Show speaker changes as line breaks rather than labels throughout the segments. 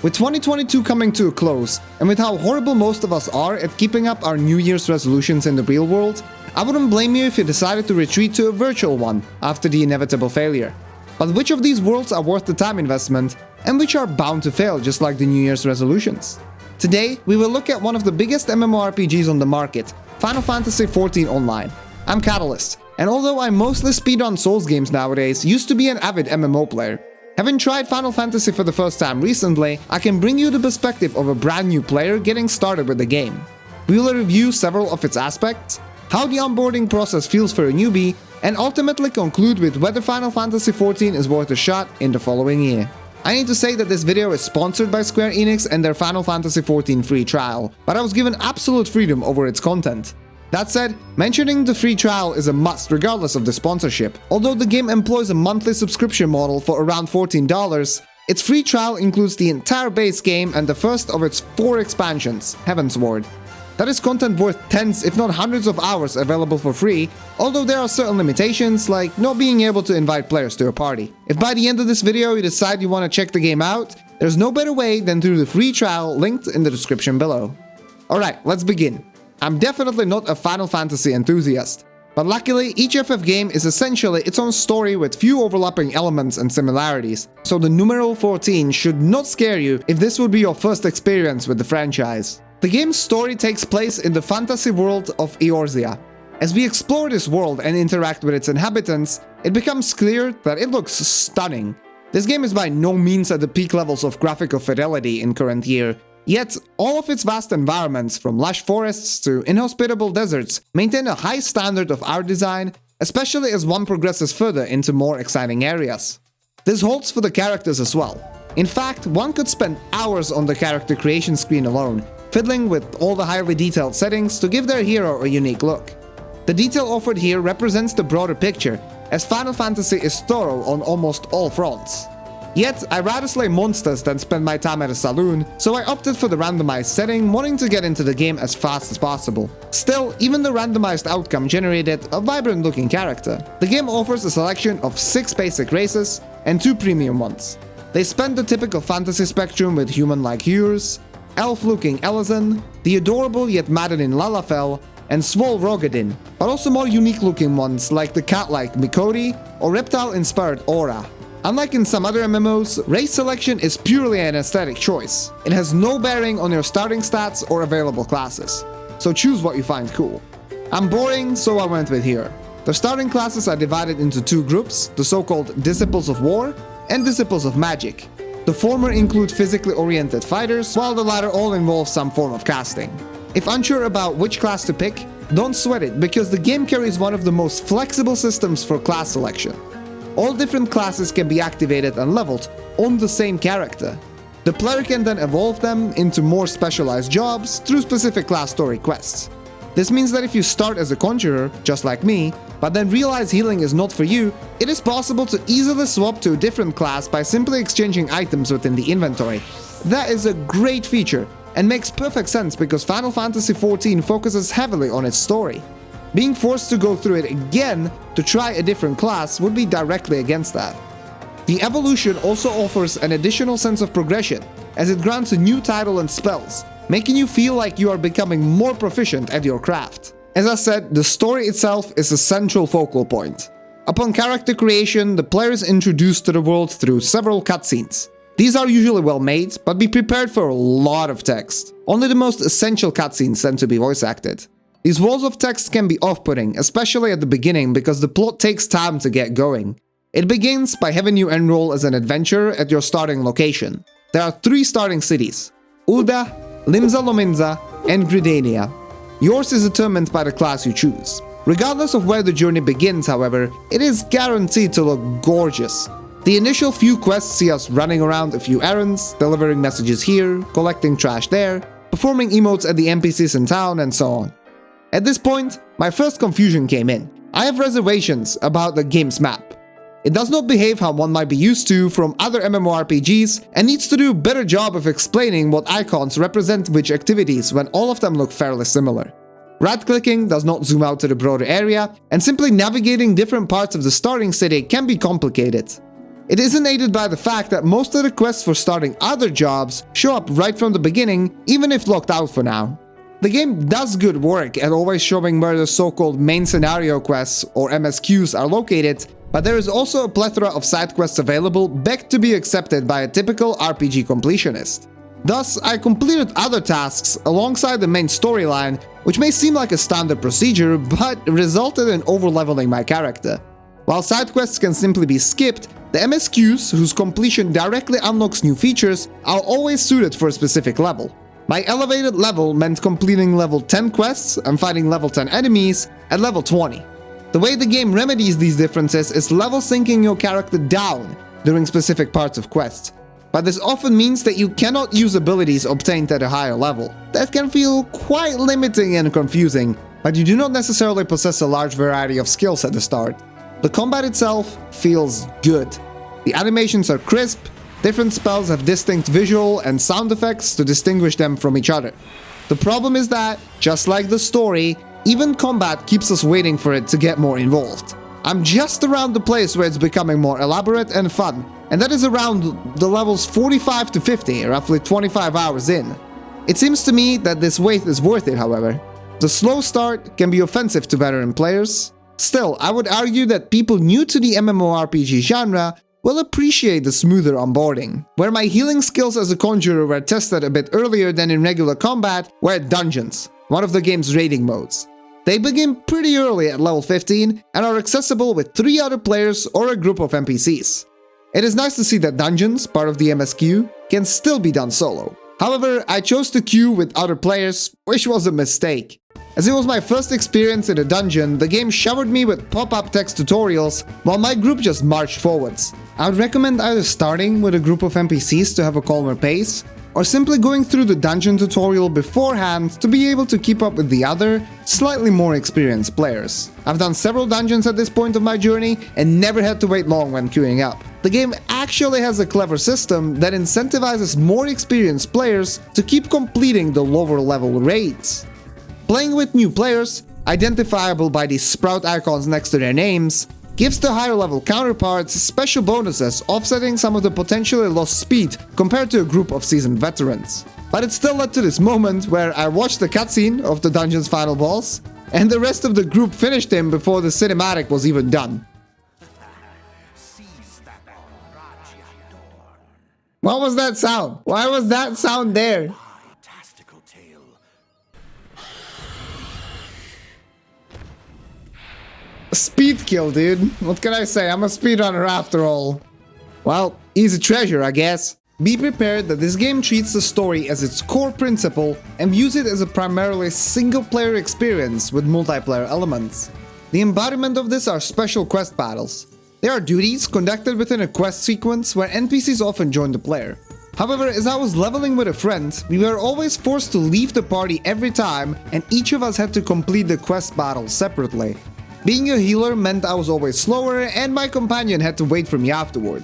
With 2022 coming to a close, and with how horrible most of us are at keeping up our New Year's resolutions in the real world, I wouldn't blame you if you decided to retreat to a virtual one after the inevitable failure. But which of these worlds are worth the time investment, and which are bound to fail just like the New Year's resolutions? Today, we will look at one of the biggest MMORPGs on the market, Final Fantasy XIV Online. I'm catalystz, and although I mostly speedrun Souls games nowadays, used to be an avid MMO player. Having tried Final Fantasy for the first time recently, I can bring you the perspective of a brand new player getting started with the game. We will review several of its aspects, how the onboarding process feels for a newbie, and ultimately conclude with whether Final Fantasy XIV is worth a shot in the following year. I need to say that this video is sponsored by Square Enix and their Final Fantasy XIV free trial, but I was given absolute freedom over its content. That said, mentioning the free trial is a must regardless of the sponsorship. Although the game employs a monthly subscription model for around $14, its free trial includes the entire base game and the first of its 4 expansions, Heavensward. That is content worth tens if not hundreds of hours available for free, although there are certain limitations like not being able to invite players to a party. If by the end of this video you decide you want to check the game out, there's no better way than through the free trial linked in the description below. Alright, let's begin. I'm definitely not a Final Fantasy enthusiast, but luckily each FF game is essentially its own story with few overlapping elements and similarities, so the numeral 14 should not scare you if this would be your first experience with the franchise. The game's story takes place in the fantasy world of Eorzea. As we explore this world and interact with its inhabitants, it becomes clear that it looks stunning. This game is by no means at the peak levels of graphical fidelity in current year, yet all of its vast environments, from lush forests to inhospitable deserts, maintain a high standard of art design, especially as one progresses further into more exciting areas. This holds for the characters as well. In fact, one could spend hours on the character creation screen alone, fiddling with all the highly detailed settings to give their hero a unique look. The detail offered here represents the broader picture, as Final Fantasy is thorough on almost all fronts. Yet, I rather slay monsters than spend my time at a saloon, so I opted for the randomized setting, wanting to get into the game as fast as possible. Still, even the randomized outcome generated a vibrant looking character. The game offers a selection of 6 basic races and 2 premium ones. They span the typical fantasy spectrum with human-like Hures, elf-looking Elezen, the adorable yet maddening Lalafell, and Svol Rogadin, but also more unique-looking ones like the cat-like Mikori or reptile-inspired Aura. Unlike in some other MMOs, race selection is purely an aesthetic choice. It has no bearing on your starting stats or available classes, so choose what you find cool. I'm boring, so I went with here. The starting classes are divided into 2 groups, the so-called Disciples of War and Disciples of Magic. The former include physically oriented fighters, while the latter all involve some form of casting. If unsure about which class to pick, don't sweat it, because the game carries one of the most flexible systems for class selection. All different classes can be activated and leveled on the same character. The player can then evolve them into more specialized jobs through specific class story quests. This means that if you start as a conjurer, just like me, but then realize healing is not for you, it is possible to easily swap to a different class by simply exchanging items within the inventory. That is a great feature, and makes perfect sense because Final Fantasy XIV focuses heavily on its story. Being forced to go through it again to try a different class would be directly against that. The evolution also offers an additional sense of progression, as it grants a new title and spells, making you feel like you are becoming more proficient at your craft. As I said, the story itself is a central focal point. Upon character creation, the player is introduced to the world through several cutscenes. These are usually well made, but be prepared for a lot of text. Only the most essential cutscenes tend to be voice acted. These walls of text can be off-putting, especially at the beginning, because the plot takes time to get going. It begins by having you enroll as an adventurer at your starting location. There are 3 starting cities: Ul'dah, Limsa Lominsa, and Gridania. Yours is determined by the class you choose. Regardless of where the journey begins, however, it is guaranteed to look gorgeous. The initial few quests see us running around a few errands, delivering messages here, collecting trash there, performing emotes at the NPCs in town, and so on. At this point, my first confusion came in. I have reservations about the game's map. It does not behave how one might be used to from other MMORPGs and needs to do a better job of explaining what icons represent which activities when all of them look fairly similar. Right-clicking does not zoom out to the broader area, and simply navigating different parts of the starting city can be complicated. It isn't aided by the fact that most of the quests for starting other jobs show up right from the beginning, even if locked out for now. The game does good work at always showing where the so-called main scenario quests, or MSQs, are located, but there is also a plethora of side quests available begged to be accepted by a typical RPG completionist. Thus, I completed other tasks alongside the main storyline, which may seem like a standard procedure, but resulted in overleveling my character. While side quests can simply be skipped, the MSQs, whose completion directly unlocks new features, are always suited for a specific level. My elevated level meant completing level 10 quests and fighting level 10 enemies at level 20. The way the game remedies these differences is level syncing your character down during specific parts of quests. But this often means that you cannot use abilities obtained at a higher level. That can feel quite limiting and confusing, but you do not necessarily possess a large variety of skills at the start. The combat itself feels good. The animations are crisp, different spells have distinct visual and sound effects to distinguish them from each other. The problem is that, just like the story, even combat keeps us waiting for it to get more involved. I'm just around the place where it's becoming more elaborate and fun, and that is around the levels 45 to 50, roughly 25 hours in. It seems to me that this wait is worth it, however. The slow start can be offensive to veteran players. Still, I would argue that people new to the MMORPG genre will appreciate the smoother onboarding. Where my healing skills as a conjurer were tested a bit earlier than in regular combat were at dungeons, one of the game's raiding modes. They begin pretty early at level 15 and are accessible with 3 other players or a group of NPCs. It is nice to see that dungeons, part of the MSQ, can still be done solo. However, I chose to queue with other players, which was a mistake. As it was my first experience in a dungeon, the game showered me with pop-up text tutorials while my group just marched forwards. I would recommend either starting with a group of NPCs to have a calmer pace, or simply going through the dungeon tutorial beforehand to be able to keep up with the other, slightly more experienced players. I've done several dungeons at this point of my journey and never had to wait long when queuing up. The game actually has a clever system that incentivizes more experienced players to keep completing the lower level raids. Playing with new players, identifiable by these sprout icons next to their names, gives the higher level counterparts special bonuses offsetting some of the potentially lost speed compared to a group of seasoned veterans. But it still led to this moment where I watched the cutscene of the dungeon's final boss, and the rest of the group finished him before the cinematic was even done. What was that sound? Why was that sound there? Speed kill, dude. What can I say? I'm a speedrunner after all. Well, easy treasure, I guess. Be prepared that this game treats the story as its core principle and views it as a primarily single-player experience with multiplayer elements. The embodiment of this are special quest battles. They are duties conducted within a quest sequence where NPCs often join the player. However, as I was leveling with a friend, we were always forced to leave the party every time, and each of us had to complete the quest battle separately. Being a healer meant I was always slower and my companion had to wait for me afterward.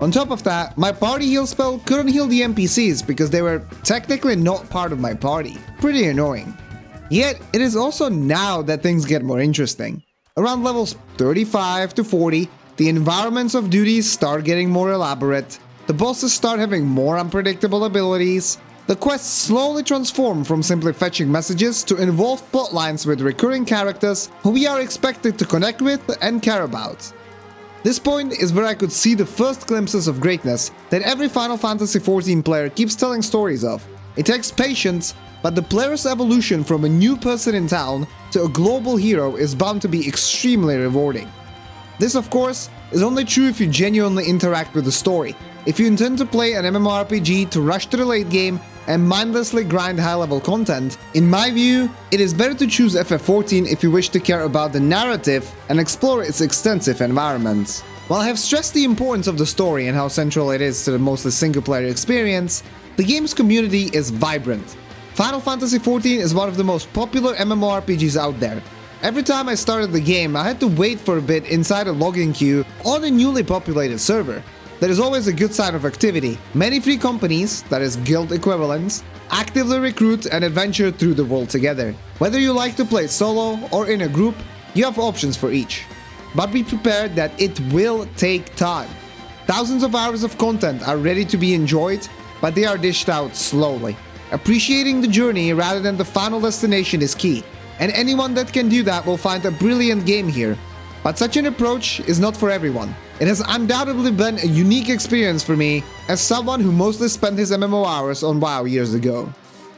On top of that, my party heal spell couldn't heal the NPCs because they were technically not part of my party. Pretty annoying. Yet, it is also now that things get more interesting. Around levels 35 to 40, the environments of duties start getting more elaborate, the bosses start having more unpredictable abilities, the quests slowly transform from simply fetching messages to involved plotlines with recurring characters who we are expected to connect with and care about. This point is where I could see the first glimpses of greatness that every Final Fantasy XIV player keeps telling stories of. It takes patience, but the player's evolution from a new person in town to a global hero is bound to be extremely rewarding. This, of course, is only true if you genuinely interact with the story. If you intend to play an MMORPG to rush to the late game and mindlessly grind high-level content, in my view, it is better to choose FF14 if you wish to care about the narrative and explore its extensive environments. While I have stressed the importance of the story and how central it is to the mostly single-player experience, the game's community is vibrant. Final Fantasy XIV is one of the most popular MMORPGs out there. Every time I started the game, I had to wait for a bit inside a login queue on a newly populated server. That is always a good sign of activity. Many free companies, that is guild equivalents, actively recruit and adventure through the world together. Whether you like to play solo or in a group, you have options for each. But be prepared that it will take time. Thousands of hours of content are ready to be enjoyed, but they are dished out slowly. Appreciating the journey rather than the final destination is key, and anyone that can do that will find a brilliant game here. But such an approach is not for everyone. It has undoubtedly been a unique experience for me as someone who mostly spent his MMO hours on WoW years ago.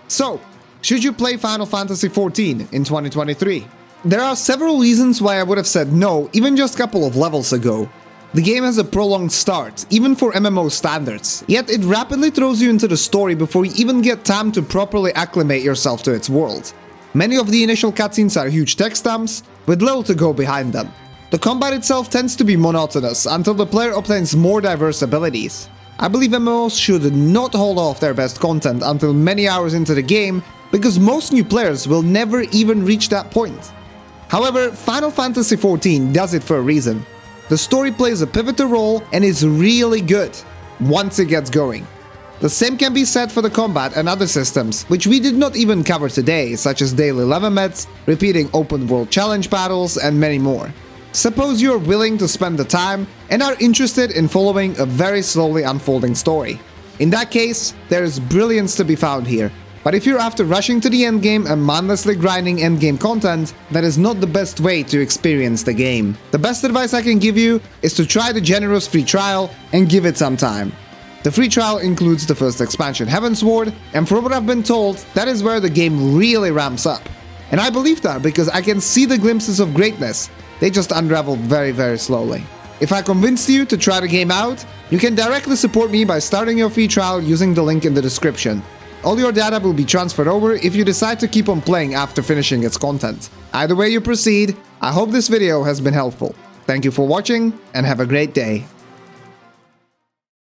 So, should you play Final Fantasy XIV in 2023? There are several reasons why I would have said no even just a couple of levels ago. The game has a prolonged start, even for MMO standards, yet it rapidly throws you into the story before you even get time to properly acclimate yourself to its world. Many of the initial cutscenes are huge text dumps, with little to go behind them. The combat itself tends to be monotonous until the player obtains more diverse abilities. I believe MMOs should not hold off their best content until many hours into the game, because most new players will never even reach that point. However, Final Fantasy XIV does it for a reason. The story plays a pivotal role and is really good once it gets going. The same can be said for the combat and other systems, which we did not even cover today, such as daily level meds, repeating open world challenge battles, and many more. Suppose you are willing to spend the time and are interested in following a very slowly unfolding story. In that case, there is brilliance to be found here. But if you're after rushing to the endgame and mindlessly grinding endgame content, that is not the best way to experience the game. The best advice I can give you is to try the generous free trial and give it some time. The free trial includes the first expansion, Heavensward, and from what I've been told, that is where the game really ramps up. And I believe that because I can see the glimpses of greatness. They just unravel very slowly. If I convinced you to try the game out, you can directly support me by starting your free trial using the link in the description. All your data will be transferred over if you decide to keep on playing after finishing its content. Either way you proceed, I hope this video has been helpful. Thank you for watching and have a great day.